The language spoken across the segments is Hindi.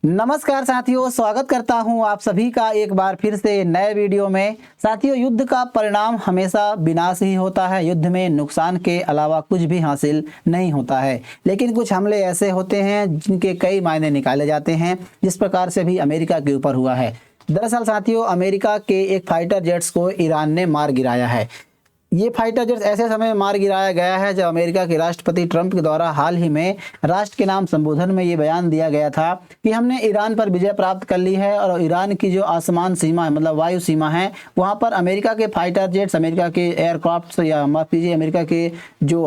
नमस्कार साथियों, स्वागत करता हूं आप सभी का एक बार फिर से नए वीडियो में। साथियों, युद्ध का परिणाम हमेशा विनाश ही होता है। युद्ध में नुकसान के अलावा कुछ भी हासिल नहीं होता है, लेकिन कुछ हमले ऐसे होते हैं जिनके कई मायने निकाले जाते हैं, जिस प्रकार से भी अमेरिका के ऊपर हुआ है। दरअसल साथियों, अमेरिका के एक फाइटर जेट्स को ईरान ने मार गिराया है। ये फाइटर जेट्स ऐसे समय में मार गिराया गया है जब अमेरिका के राष्ट्रपति ट्रंप के द्वारा हाल ही में राष्ट्र के नाम संबोधन में ये बयान दिया गया था कि हमने ईरान पर विजय प्राप्त कर ली है और ईरान की जो आसमान सीमा है, मतलब वायु सीमा है, वहाँ पर अमेरिका के फाइटर जेट्स, अमेरिका के एयरक्राफ्ट या माफ कीजिए अमेरिका के जो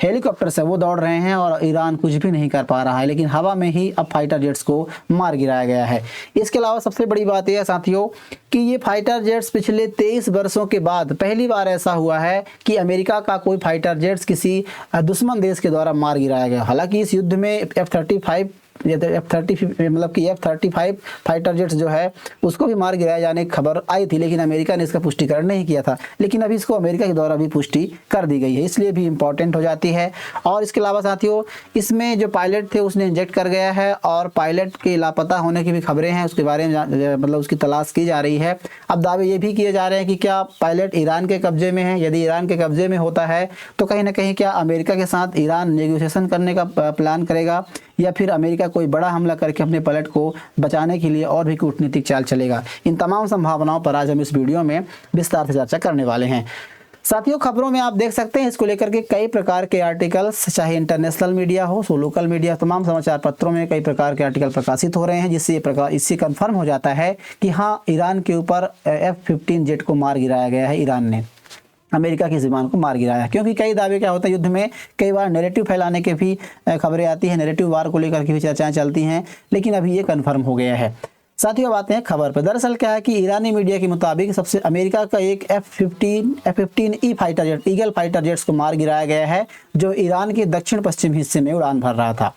हेलीकॉप्टर्स है वो दौड़ रहे हैं और ईरान कुछ भी नहीं कर पा रहा है। लेकिन हवा में ही अब फाइटर जेट्स को मार गिराया गया है। इसके अलावा सबसे बड़ी बात यह है साथियों कि ये फाइटर जेट्स पिछले 23 वर्षों के बाद पहली बार ऐसा हुआ है कि अमेरिका का कोई फाइटर जेट्स किसी दुश्मन देश के द्वारा मार गिराया गया। हालांकि इस युद्ध में F-35 मतलब कि F-35 फाइटर जेट्स जो है उसको भी मार गिराया जाने की खबर आई थी, लेकिन अमेरिका ने इसका पुष्टिकरण नहीं किया था। लेकिन अभी इसको अमेरिका के द्वारा भी पुष्टि कर दी गई है, इसलिए भी इम्पोर्टेंट हो जाती है। और इसके अलावा साथियों, इसमें जो पायलट थे उसने इंजेक्ट कर गया है और पायलट के लापता होने की भी खबरें हैं, उसके बारे में मतलब उसकी तलाश की जा रही है। अब दावे ये भी किए जा रहे हैं कि क्या पायलट ईरान के कब्जे में है। यदि ईरान के कब्जे में होता है तो कहीं ना कहीं क्या अमेरिका के साथ ईरान नेगोशिएशन करने का प्लान करेगा या फिर अमेरिका कोई बड़ा हमला करके अपने पायलट को बचाने के लिए और भी कूटनीतिक चाल चलेगा। इन तमाम संभावनाओं पर आज हम इस वीडियो में विस्तार से चर्चा करने वाले हैं। साथियों, खबरों में आप देख सकते हैं इसको लेकर के कई प्रकार के आर्टिकल्स, चाहे इंटरनेशनल मीडिया हो, सो लोकल मीडिया, तमाम समाचार पत्रों में कई प्रकार के आर्टिकल प्रकाशित हो रहे हैं, जिससे इससे कंफर्म हो जाता है कि हाँ, ईरान के ऊपर F-15 जेट को मार गिराया गया है। ईरान ने अमेरिका के विमान को मार गिराया, क्योंकि कई दावे क्या होता है युद्ध में, कई बार नैरेटिव फैलाने के भी खबरें आती हैं, नैरेटिव वार को लेकर के भी चर्चाएं चलती हैं, लेकिन अभी ये कंफर्म हो गया है। साथियों, अब आते हैं खबर पर। दरअसल क्या है कि ईरानी मीडिया के मुताबिक सबसे अमेरिका का एक F-15E fighter jet, eagle fighter jets को मार गिराया गया है, जो ईरान के दक्षिण पश्चिम हिस्से में उड़ान भर रहा था।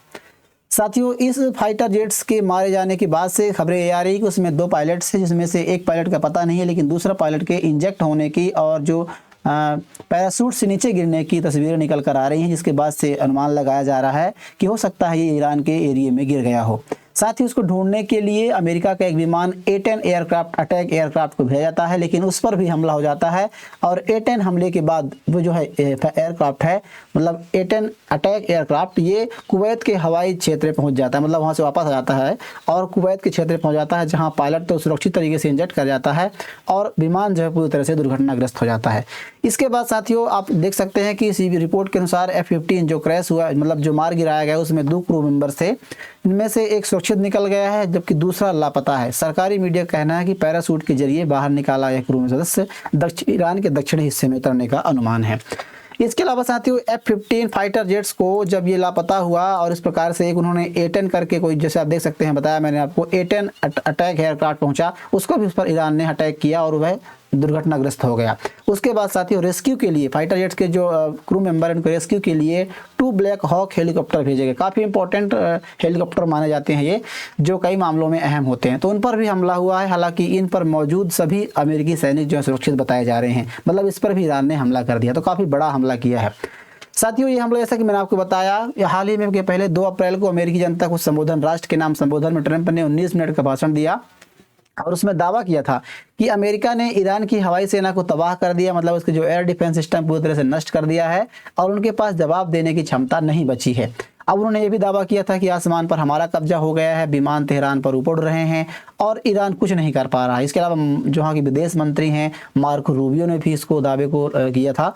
साथियों, इस फाइटर जेट्स के मारे जाने के बाद से खबरें ये आ रही कि उसमें 2 पायलट्स हैं, जिसमें से एक पायलट का पता नहीं है, लेकिन दूसरा पायलट के इंजेक्ट होने की और जो पैराशूट से नीचे गिरने की तस्वीरें निकल कर आ रही हैं, जिसके बाद से अनुमान लगाया जा रहा है कि हो सकता है ये ईरान के एरिया में गिर गया हो। साथ ही उसको ढूंढने के लिए अमेरिका का एक विमान A-10 एयरक्राफ्ट, अटैक एयरक्राफ्ट को भेजा जाता है, लेकिन उस पर भी हमला हो जाता है और A-10 हमले के बाद वो जो है एयरक्राफ्ट है, मतलब A-10 अटैक एयरक्राफ्ट, ये कुवैत के हवाई क्षेत्र पहुंच जाता है, मतलब वहां से वापस आ जाता है और कुवैत के क्षेत्र पहुंच जाता है, जहां पायलट तो सुरक्षित तरीके से इंजेक्ट कर जाता है और विमान जो है पूरी तरह से दुर्घटनाग्रस्त हो जाता है। इसके बाद साथियों, आप देख सकते हैं कि इसी रिपोर्ट के अनुसार F-15 जो क्रैश हुआ, मतलब जो मार गिराया गया, उसमें 2 क्रू मेंबर्स थे, इनमें से एक सुरक्षित निकल गया है जबकि दूसरा लापता है। सरकारी मीडिया का कहना है कि पैराशूट के जरिए बाहर निकाला यह क्रू सदस्य ईरान के दक्षिणी हिस्से में उतरने का अनुमान है। इसके अलावा साथियों, F-15 फाइटर जेट्स को जब ये लापता हुआ और इस प्रकार से एक उन्होंने A-10 करके कोई, जैसे आप देख सकते हैं, बताया मैंने आपको, A-10 अटैक एयरक्राफ्ट पहुंचा, उसको भी उस पर ईरान ने अटैक किया और वह दुर्घटनाग्रस्त हो गया। उसके बाद साथियों, रेस्क्यू के लिए फाइटर जेट्स के जो क्रू मेंबर हैं, उनको रेस्क्यू के लिए 2 ब्लैक हॉक हेलीकॉप्टर भेजे गए। काफ़ी इंपॉर्टेंट हेलीकॉप्टर माने जाते हैं ये, जो कई मामलों में अहम होते हैं, तो उन पर भी हमला हुआ है। हालांकि इन पर मौजूद सभी अमेरिकी सैनिक जो है सुरक्षित बताए जा रहे हैं, मतलब इस पर भी ईरान ने हमला कर दिया, तो काफ़ी बड़ा हमला किया है। साथियों, ये हमला, जैसा कि मैंने आपको बताया, हाल ही में के पहले 2 अप्रैल को अमेरिकी जनता को संबोधन, राष्ट्र के नाम संबोधन में ट्रंप ने 19 मिनट का भाषण दिया और उसमें दावा किया था कि अमेरिका ने ईरान की हवाई सेना को तबाह कर दिया, मतलब उसके जो एयर डिफेंस सिस्टम पूरी तरह से नष्ट कर दिया है और उनके पास जवाब देने की क्षमता नहीं बची है। अब उन्होंने ये भी दावा किया था कि आसमान पर हमारा कब्जा हो गया है, विमान तेहरान पर ऊपर उड़ रहे हैं और ईरान कुछ नहीं कर पा रहा है। इसके अलावा जो वहाँ के विदेश मंत्री हैं मार्को रूबियो ने भी इसको दावे को किया था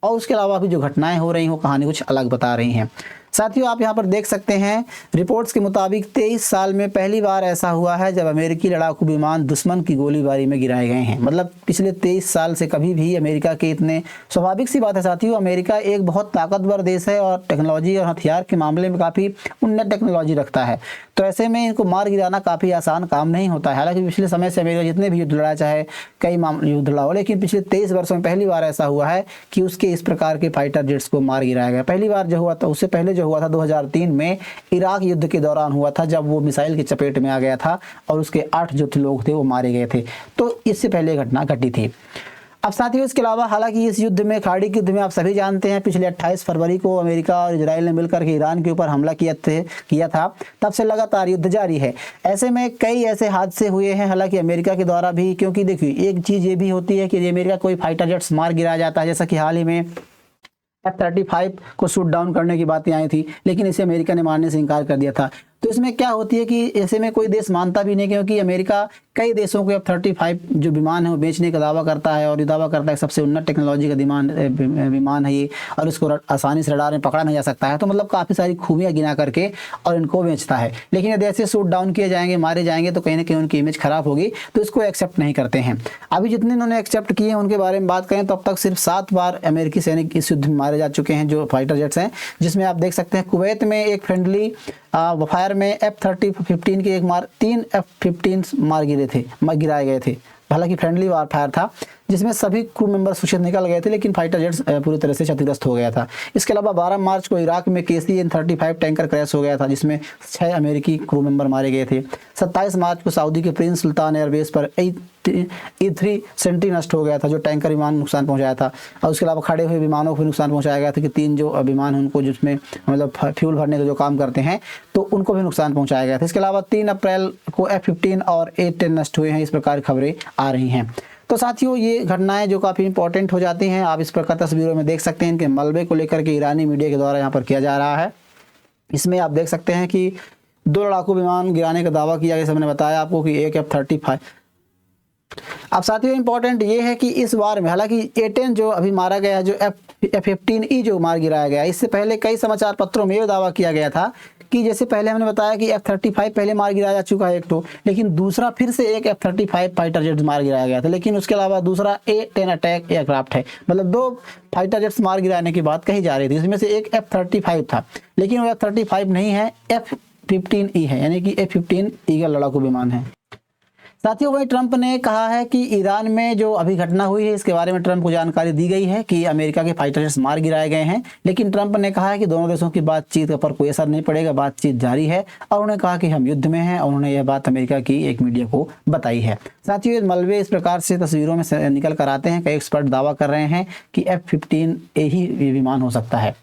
और उसके अलावा भी जो घटनाएं हो रही हो, कहानी कुछ अलग बता रही हैं। साथियों, आप यहाँ पर देख सकते हैं रिपोर्ट्स के मुताबिक 23 साल में पहली बार ऐसा हुआ है जब अमेरिकी लड़ाकू विमान दुश्मन की गोलीबारी में गिराए गए हैं। मतलब पिछले 23 साल से कभी भी अमेरिका के इतने, स्वाभाविक सी बात है साथियों, अमेरिका एक बहुत ताकतवर देश है और टेक्नोलॉजी और हथियार के मामले में काफ़ी उन्नत टेक्नोलॉजी रखता है, तो ऐसे में इनको मार गिराना काफ़ी आसान काम नहीं होता है। हालांकि पिछले समय से अमेरिका जितने भी युद्ध लड़ा, चाहे कई युद्ध लड़ा हो, लेकिन पिछले 23 वर्षों में पहली बार ऐसा हुआ है कि उसके इस प्रकार के फाइटर जेट्स को मार गिराया गया। पहली बार जो हुआ था, उससे पहले जो हुआ था 2003 में इराक युद्ध के दौरान हुआ था, जब वो मिसाइल की चपेट में आ गया था और उसके 8 जो लोग थे वो मारे गए थे, तो इससे पहले घटना घटी थी। अब साथियों इसके अलावा हालांकि इस युद्ध में, खाड़ी के युद्ध में आप सभी जानते हैं पिछले 28 फरवरी को अमेरिका और इजराइल ने मिलकर के ईरान के ऊपर हमला किया था। तब से लगातार युद्ध जारी है। ऐसे में कई ऐसे हादसे हुए हैं हालांकि अमेरिका के द्वारा भी, क्योंकि देखिए एक चीज़ ये भी होती है कि अमेरिका कोई फाइटर जेट्स मार गिराया जाता है, जैसा कि हाल ही में F-35 को शूट डाउन करने की बातें आई थी, लेकिन इसे अमेरिका ने मानने से इनकार कर दिया था। तो इसमें क्या होती है कि ऐसे में कोई देश मानता भी नहीं, क्योंकि अमेरिका कई देशों को F-35 जो विमान है वो बेचने का दावा करता है और ये दावा करता है सबसे उन्नत टेक्नोलॉजी का विमान है ये, और इसको आसानी से रडार में पकड़ा नहीं जा सकता है। तो मतलब काफ़ी सारी खूबियाँ गिना करके और इनको बेचता है। लेकिन यदि ऐसे शूट डाउन किए जाएंगे, मारे जाएंगे, तो कहीं ना कहीं उनकी इमेज खराब होगी, तो इसको एक्सेप्ट नहीं करते हैं। अभी जितने इन्होंने एक्सेप्ट किए हैं उनके बारे में बात करें तो अब तक सिर्फ 7 बार अमेरिकी सैनिक इस युद्ध में मारे जा चुके हैं जो फाइटर जेट्स हैं, जिसमें आप देख सकते हैं कुवैत में एक फ्रेंडली फायर में F-15 के 3 F-15 गिराए गए थे। हालांकि फ्रेंडली वार फायर था जिसमें सभी क्रू मेंबर सुरक्षित निकल गए थे, लेकिन फाइटर जेट्स पूरी तरह से क्षतिग्रस्त हो गया था। इसके अलावा 12 मार्च को इराक में KC-35 टैंकर क्रैश हो गया था, जिसमें 6 अमेरिकी क्रू मेंबर मारे गए थे। 27 मार्च को सऊदी के प्रिंस सुल्तान एयरबेस पर E-3 सेंट्री नष्ट हो गया था, जो टैंकर विमान नुकसान पहुंचाया था। और उसके अलावा खड़े हुए विमानों को भी नुकसान पहुंचाया गया था कि 3 जो विमान उनको जिसमें मतलब फ्यूल भरने का जो काम करते हैं तो उनको भी नुकसान पहुंचाया गया था। इसके अलावा 3 अप्रैल को F-15 और A-10 नष्ट हुए हैं। इस प्रकार खबरें आ रही हैं। तो साथियों ये घटनाएं जो काफ़ी इंपॉर्टेंट हो जाती हैं, आप इस प्रकार तस्वीरों में देख सकते हैं इनके मलबे को लेकर के ईरानी मीडिया के द्वारा यहाँ पर किया जा रहा है। इसमें आप देख सकते हैं कि 2 लड़ाकू विमान गिराने का दावा किया गया। मैंने बताया आपको कि एक F-35। अब साथियों इंपॉर्टेंट ये है कि इस वार में हालांकि A-10 जो अभी मारा गया है, जो F-15E जो मार गिराया गया, इससे पहले कई समाचार पत्रों में ये दावा किया गया था कि जैसे पहले हमने बताया कि F-35 पहले मार गिराया जा चुका है एक तो, लेकिन दूसरा फिर से एक F-35 फाइटर जेट्स मार गिराया गया था। लेकिन उसके अलावा दूसरा A-10 अटैक एयरक्राफ्ट है, मतलब 2 फाइटर जेट्स मार गिराने की बात कही जा रही थी। इसमें से एक F-35 था, लेकिन वो F-35 नहीं है, F-15E है, यानी कि F-15 ईगल लड़ाकू विमान है। साथियों वही ट्रंप ने कहा है कि ईरान में जो अभी घटना हुई है इसके बारे में ट्रंप को जानकारी दी गई है कि अमेरिका के फाइटर जेट्स मार गिराए गए हैं, लेकिन ट्रंप ने कहा है कि दोनों देशों की बातचीत पर कोई असर नहीं पड़ेगा, बातचीत जारी है। और उन्होंने कहा कि हम युद्ध में हैं, और उन्होंने यह बात अमेरिका की एक मीडिया को बताई है। साथियों मलबे इस प्रकार से तस्वीरों में निकल कर आते हैं। कई एक्सपर्ट दावा कर रहे हैं कि F-15A ही विमान हो सकता है।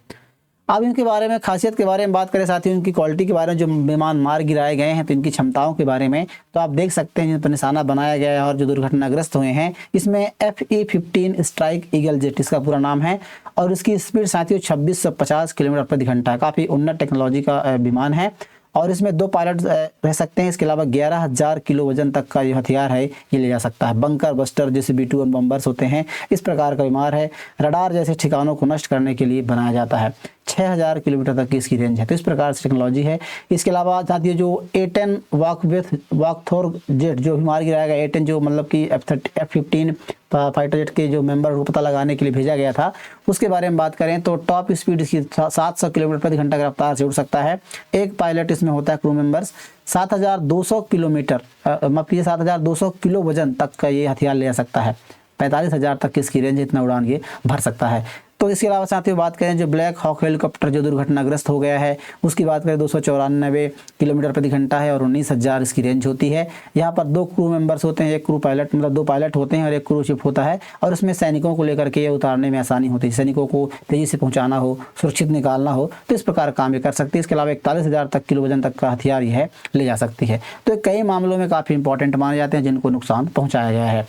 अब इनके बारे में, खासियत के बारे में बात करें साथियों, इनकी क्वालिटी के बारे में, जो विमान मार गिराए गए हैं तो इनकी क्षमताओं के बारे में, तो आप देख सकते हैं जिन पर निशाना बनाया गया है और जो दुर्घटनाग्रस्त हुए हैं, इसमें FE-15 स्ट्राइक ईगल जेट इसका पूरा नाम है। और इसकी स्पीड साथियों 2650 किलोमीटर प्रति घंटा, काफ़ी उन्नत टेक्नोलॉजी का विमान है। और इसमें 2 पायलट रह सकते हैं। इसके अलावा 11,000 किलो वजन तक का ये हथियार है, ये ले जा सकता है। बंकर बस्टर जैसे B-21 बम्बर्स होते हैं, इस प्रकार का विमान है। रडार जैसे ठिकानों को नष्ट करने के लिए बनाया जाता है। 6000 किलोमीटर तक की इसकी रेंज है। तो इस प्रकार से टेक्नोलॉजी है। इसके अलावा साथियों जो A-10 वॉकथोर जेट जो भी मार गिराया गया, A-10 जो मतलब कि F-15 फाइटर जेट के जो मेंबर को पता लगाने के लिए भेजा गया था, उसके बारे में बात करें तो टॉप स्पीड इसकी 700 किलोमीटर प्रति घंटा की रफ्तार से उड़ सकता है। एक पायलट इसमें होता है, क्रू मेंबर्स। 7200 किलोमीटर माफ कीजिए 7200 किलो वजन तक का ये हथियार ले जा सकता है। 45,000 तक की इसकी रेंज, इतना उड़ान ये भर सकता है। तो इसके अलावा साथियों बात करें जो ब्लैक हॉक हेलीकॉप्टर जो दुर्घटनाग्रस्त हो गया है, उसकी बात करें 294 किलोमीटर प्रति घंटा है और 19,000 इसकी रेंज होती है। यहाँ पर 2 क्रू मेंबर्स होते हैं, एक क्रू पायलट मतलब 2 पायलट होते हैं और एक क्रू शिप होता है। और उसमें सैनिकों को लेकर के ये उतारने में आसानी होती है, सैनिकों को तेज़ी से पहुँचाना हो, सुरक्षित निकालना हो, तो इस प्रकार काम ये कर सकती है। इसके अलावा 41,000 तक किलो वजन तक का हथियार ये है ले जा सकती है। तो कई मामलों में काफ़ी इंपॉर्टेंट माने जाते हैं जिनको नुकसान पहुँचाया गया है।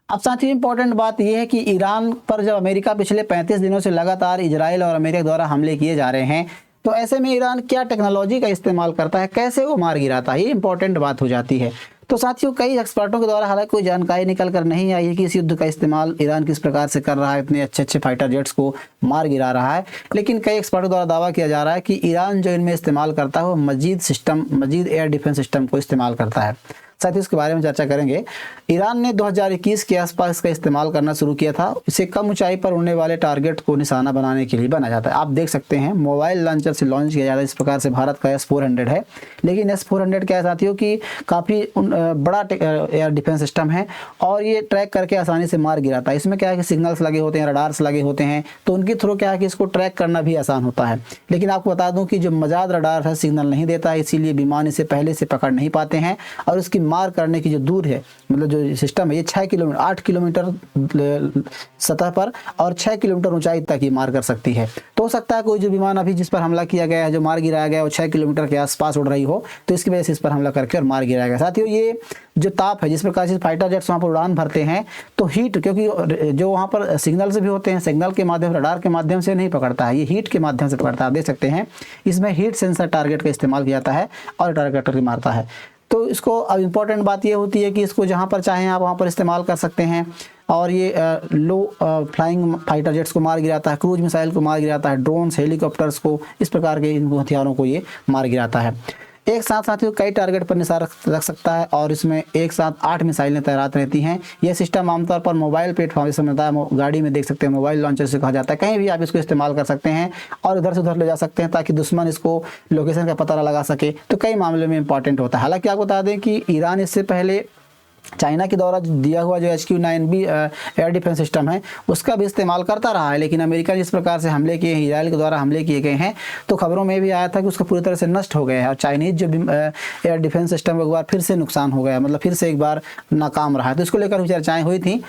अब साथियों इंपॉर्टेंट बात यह है कि ईरान पर जब अमेरिका पिछले 35 दिनों से लगातार इजराइल और अमेरिका द्वारा हमले किए जा रहे हैं, तो ऐसे में ईरान क्या टेक्नोलॉजी का इस्तेमाल करता है, कैसे वो मार गिराता है, ये इंपॉर्टेंट बात हो जाती है। तो साथियों कई एक्सपर्टों के द्वारा हालांकि कोई जानकारी निकल कर नहीं आई है कि इस युद्ध का इस्तेमाल ईरान किस प्रकार से कर रहा है, इतने अच्छे फाइटर जेट्स को मार गिरा रहा है। लेकिन कई एक्सपर्टों द्वारा दावा किया जा रहा है कि ईरान जो इनमें इस्तेमाल करता है वो मजीद एयर डिफेंस सिस्टम को इस्तेमाल करता है। साथ ही इसके बारे में चर्चा करेंगे। ईरान ने 2021 के आसपास इसका इस्तेमाल करना शुरू किया था। इसे कम ऊंचाई पर उड़ने वाले टारगेट को निशाना बनाने के लिए बनाया जाता है। आप देख सकते हैं मोबाइल लॉन्चर से लॉन्च किया जाता है। इस प्रकार से भारत का S-400 है, लेकिन S-400 क्या है साथियों कि काफ़ी बड़ा एयर डिफेंस सिस्टम है और ये ट्रैक करके आसानी से मार गिराता है। इसमें क्या है कि सिग्नल्स लगे होते हैं, रडार्स लगे होते हैं, तो उनके थ्रू क्या है कि इसको ट्रैक करना भी आसान होता है। लेकिन आपको बता दूँ कि जो मजाद रडार है सिग्नल नहीं देता है, इसीलिए विमान इसे पहले से पकड़ नहीं पाते हैं और उसकी मार करने की जो दूर है, मतलब जो सिस्टम है, ये 8 किलोमीटर सतह पर और 6 किलोमीटर ऊंचाई तक ये मार कर सकती है। तो हो सकता है कोई जो विमान अभी जिस पर हमला किया गया है, जो मार गिराया गया है, वो 6 किलोमीटर के आसपास उड़ रही हो, तो इसकी वजह से इस पर हमला करके और मार गिराया गया। साथियों, ये जो ताप है, जिस प्रकार से फाइटर जेट्स वहाँ पर उड़ान भरते हैं, तो हीट, क्योंकि जो वहाँ पर सिग्नल से भी होते हैं, सिग्नल के माध्यम से, रडार के माध्यम से नहीं पकड़ता है, ये हीट के माध्यम से पकड़ता है। आप देख सकते हैं इसमें हीट सेंसर टारगेट का इस्तेमाल किया जाता है और टारगेट करके मारता है। तो इसको अब इम्पोर्टेंट बात ये होती है कि इसको जहाँ पर चाहें आप वहाँ पर इस्तेमाल कर सकते हैं। और ये लो फ्लाइंग फाइटर जेट्स को मार गिराता है, क्रूज मिसाइल को मार गिराता है, ड्रोन्स, हेलीकॉप्टर्स को, इस प्रकार के इन हथियारों को ये मार गिराता है। एक साथ साथियों कई टारगेट पर निशाना रख सकता है और इसमें एक साथ 8 मिसाइलें तैनात रहती हैं। यह सिस्टम आमतौर पर मोबाइल प्लेटफॉर्म, जैसे मिलता है गाड़ी में देख सकते हैं, मोबाइल लॉन्चर से कहा जाता है, कहीं भी आप इसको इस्तेमाल कर सकते हैं और इधर से उधर ले जा सकते हैं ताकि दुश्मन इसको लोकेशन का पता न लगा सके। तो कई मामलों में इंपॉर्टेंट होता है। हालांकि आपको बता दें कि ईरान इससे पहले चाइना के द्वारा दिया हुआ जो HQ-9B एयर डिफेंस सिस्टम है उसका भी इस्तेमाल करता रहा है, लेकिन अमेरिका जिस प्रकार से हमले किए हैं, इजराइल के द्वारा हमले किए गए हैं, तो खबरों में भी आया था कि उसका पूरी तरह से नष्ट हो गया है और चाइनीज जो एयर डिफेंस सिस्टम एक बार फिर से नुकसान हो गया, मतलब फिर से एक बार नाकाम रहा है। तो इसको लेकर भी चर्चाएँ हुई थी।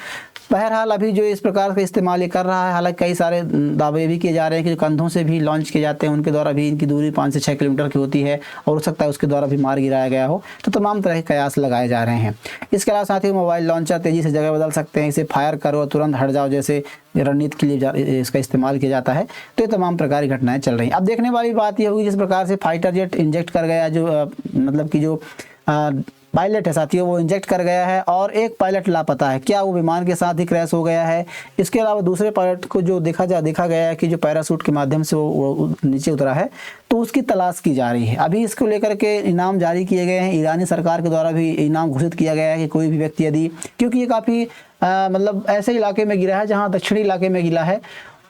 बहरहाल अभी जो इस प्रकार का इस्तेमाल ये कर रहा है, हालांकि कई सारे दावे भी किए जा रहे हैं कि जो कंधों से भी लॉन्च किए जाते हैं उनके द्वारा भी इनकी दूरी 5 से 6 किलोमीटर की होती है और हो सकता है उसके द्वारा भी मार गिराया गया हो। तो तमाम तरह के कयास लगाए जा रहे हैं। इसके अलावा साथ ही मोबाइल लॉन्चर तेज़ी से जगह बदल सकते हैं, इसे फायर करो तुरंत हट जाओ जैसे रणनीति के लिए इसका इस्तेमाल किया जाता है। तो ये तमाम प्रकार की घटनाएँ चल रही हैं। अब देखने वाली बात यह होगी जिस प्रकार से फाइटर जेट इंजेक्ट कर गया, जो मतलब कि जो पायलट है साथियों, वो इंजेक्ट कर गया है और एक पायलट लापता है। क्या वो विमान के साथ ही क्रैश हो गया है? इसके अलावा दूसरे पायलट को जो देखा गया है कि जो पैराशूट के माध्यम से वो नीचे उतरा है, तो उसकी तलाश की जा रही है। अभी इसको लेकर के इनाम जारी किए गए हैं। ईरानी सरकार के द्वारा भी इनाम घोषित किया गया है कि कोई भी व्यक्ति यदि, क्योंकि ये काफ़ी मतलब ऐसे इलाके में गिरा है जहाँ दक्षिणी इलाके में गिरा है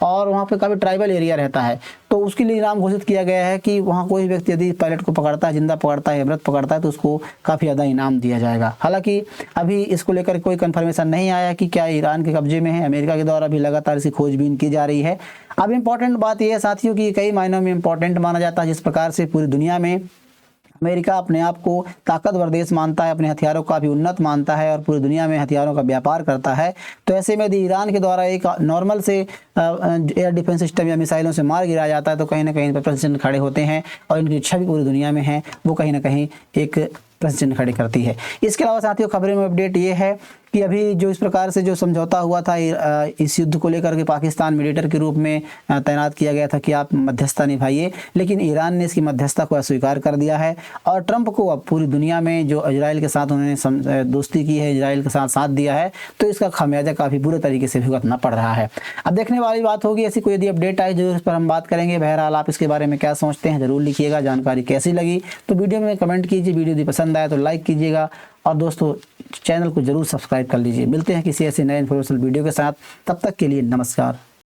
और वहाँ पे काफ़ी ट्राइबल एरिया रहता है, तो उसके लिए इनाम घोषित किया गया है कि वहाँ कोई व्यक्ति यदि पायलट को पकड़ता है, जिंदा पकड़ता है, मृत पकड़ता है, तो उसको काफ़ी ज़्यादा इनाम दिया जाएगा। हालांकि अभी इसको लेकर कोई कंफर्मेशन नहीं आया कि क्या ईरान के कब्जे में है। अमेरिका के द्वारा भी लगातार इसकी खोजबीन की जा रही है। अब इम्पॉर्टेंट बात यह है साथियों कि कई मायनों में इम्पॉर्टेंट माना जाता है। जिस प्रकार से पूरी दुनिया में अमेरिका अपने आप को ताकतवर देश मानता है, अपने हथियारों का भी उन्नत मानता है और पूरी दुनिया में हथियारों का व्यापार करता है, तो ऐसे में यदि ईरान के द्वारा एक नॉर्मल से एयर डिफेंस सिस्टम या मिसाइलों से मार गिराया जाता है तो कहीं ना कहीं पर प्रश्न चिन्ह खड़े होते हैं और इनकी छवि पूरी दुनिया में है, वो कहीं ना कहीं एक प्रश्न चिन्ह खड़े करती है। इसके अलावा साथियों खबरों में अपडेट ये है कि अभी जो इस प्रकार से जो समझौता हुआ था इस युद्ध को लेकर के पाकिस्तान मीडिएटर के रूप में तैनात किया गया था कि आप मध्यस्थता निभाइए, लेकिन ईरान ने इसकी मध्यस्थता को अस्वीकार कर दिया है और ट्रंप को अब पूरी दुनिया में जो इजराइल के साथ उन्होंने दोस्ती की है, इजराइल के साथ साथ दिया है, तो इसका खामियाजा काफ़ी बुरे तरीके से भुगतना पड़ रहा है। अब देखने वाली बात होगी, ऐसी कोई यदि अपडेट आए जरूर इस पर हम बात करेंगे। बहरहाल आप इसके बारे में क्या सोचते हैं ज़रूर लिखिएगा। जानकारी कैसी लगी तो वीडियो में कमेंट कीजिए। वीडियो यदि पसंद आए तो लाइक कीजिएगा और दोस्तों चैनल को जरूर सब्सक्राइब कर लीजिए। मिलते हैं किसी ऐसे नए इन्फॉर्मेशनल वीडियो के साथ, तब तक के लिए नमस्कार।